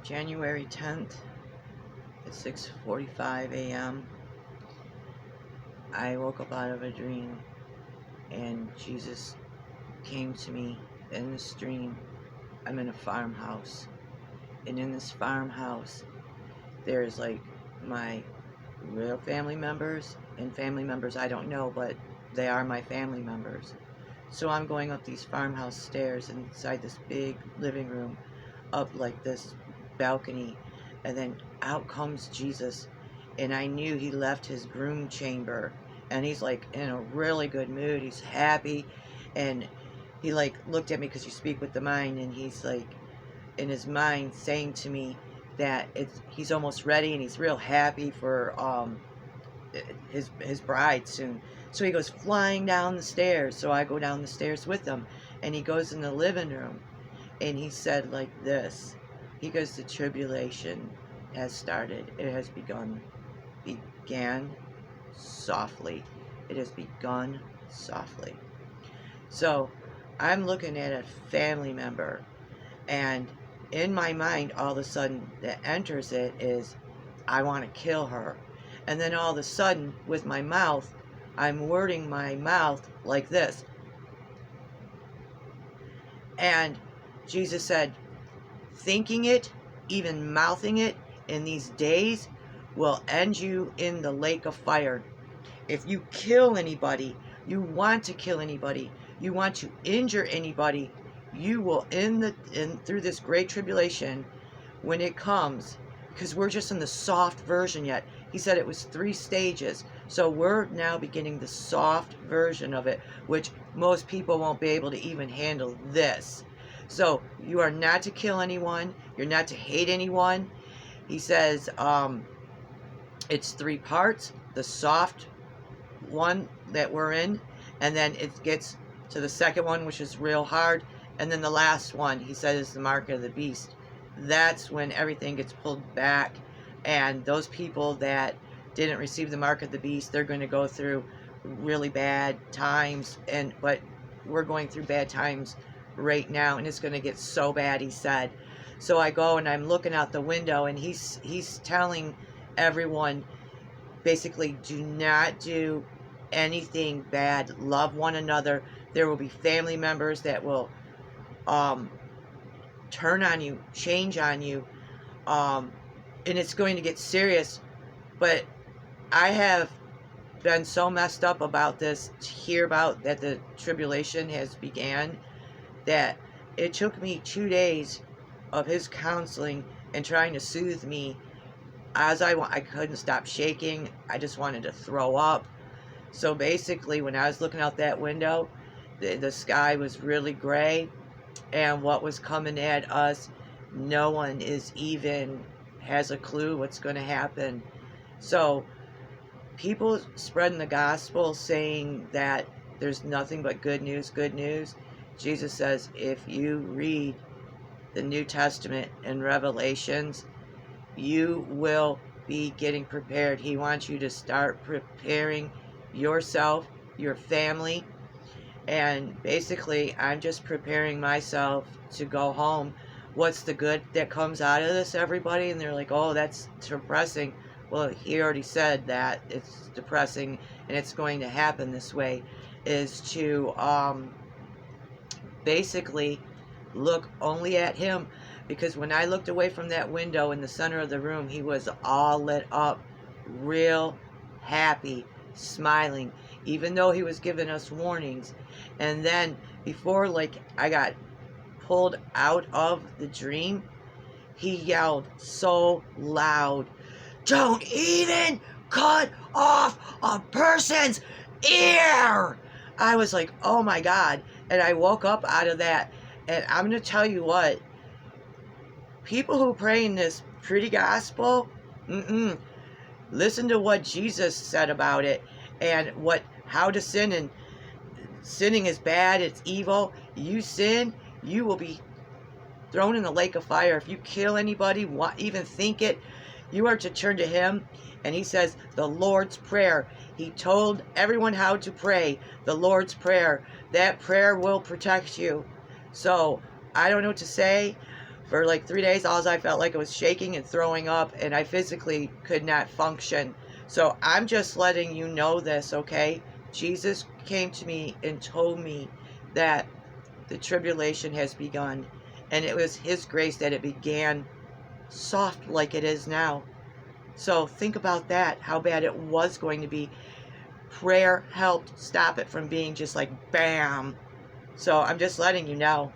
January 10th at 6:45 a.m. I woke up out of a dream and Jesus came to me in this dream. I'm in a farmhouse, and in this farmhouse there's like my real family members and family members I don't know, but they are my family members. So I'm going up these farmhouse stairs inside this big living room, up like this balcony, and then out comes Jesus. And I knew he left his groom chamber, and he's like in a really good mood. He's happy, and he like looked at me, because you speak with the mind, and he's like in his mind saying to me that he's almost ready, and he's real happy for his bride soon. So he goes flying down the stairs. So I go down the stairs with him, and he goes in the living room, and he said like this. He goes, "The tribulation has started. It has begun." Began softly. It has begun softly. So I'm looking at a family member, and in my mind, all of a sudden, that enters it is, I want to kill her. And then all of a sudden, with my mouth, I'm wording my mouth like this. And Jesus said, thinking it, even mouthing it, in these days will end you in the lake of fire. If you kill anybody, you want to kill anybody, you want to injure anybody, you will through this great tribulation, when it comes, because we're just in the soft version yet. He said it was 3 stages. So we're now beginning the soft version of it, which most people won't be able to even handle this. So you are not to kill anyone. You're not to hate anyone. He says it's 3 parts. The soft one that we're in, and then it gets to the second one, which is real hard, and then the last one, he said, is the mark of the beast. That's when everything gets pulled back, and those people that didn't receive the mark of the beast, they're going to go through really bad times. But we're going through bad times right now, and it's going to get so bad, he said. So I go and I'm looking out the window, and he's telling everyone, basically, do not do anything bad. Love one another. There will be family members that will turn on you, change on you, and it's going to get serious. But I have been so messed up about this, to hear about that the tribulation has began, that it took me 2 days of his counseling and trying to soothe me. I couldn't stop shaking. I just wanted to throw up. So basically, when I was looking out that window, the sky was really gray, and what was coming at us, no one has a clue what's going to happen. So people spreading the gospel, saying that there's nothing but good news, good news. Jesus says, if you read the New Testament and Revelations, you will be getting prepared. He wants you to start preparing yourself, your family, and basically I'm just preparing myself to go home. What's the good that comes out of this, everybody? And they're like, oh, that's depressing. Well, he already said that it's depressing and it's going to happen this way, is to basically look only at him. Because when I looked away from that window in the center of the room, he was all lit up, real happy, smiling, even though he was giving us warnings. And then before I got pulled out of the dream, he yelled so loud, "Don't even cut off a person's ear!" I was like, oh my God. And I woke up out of that. And I'm going to tell you what, people who pray in this pretty gospel, listen to what Jesus said about it, and how to sin. And sinning is bad, it's evil. You sin, you will be thrown in the lake of fire. If you kill anybody, even think it, you are to turn to him. And he says the Lord's Prayer. He told everyone how to pray the Lord's Prayer. That prayer will protect you. So I don't know what to say. For like 3 days, all I felt like I was shaking and throwing up, and I physically could not function. So I'm just letting you know this, okay? Jesus came to me and told me that the tribulation has begun, and it was his grace that it began soft like it is now. So think about that, how bad it was going to be. Prayer helped stop it from being just like bam. So I'm just letting you know.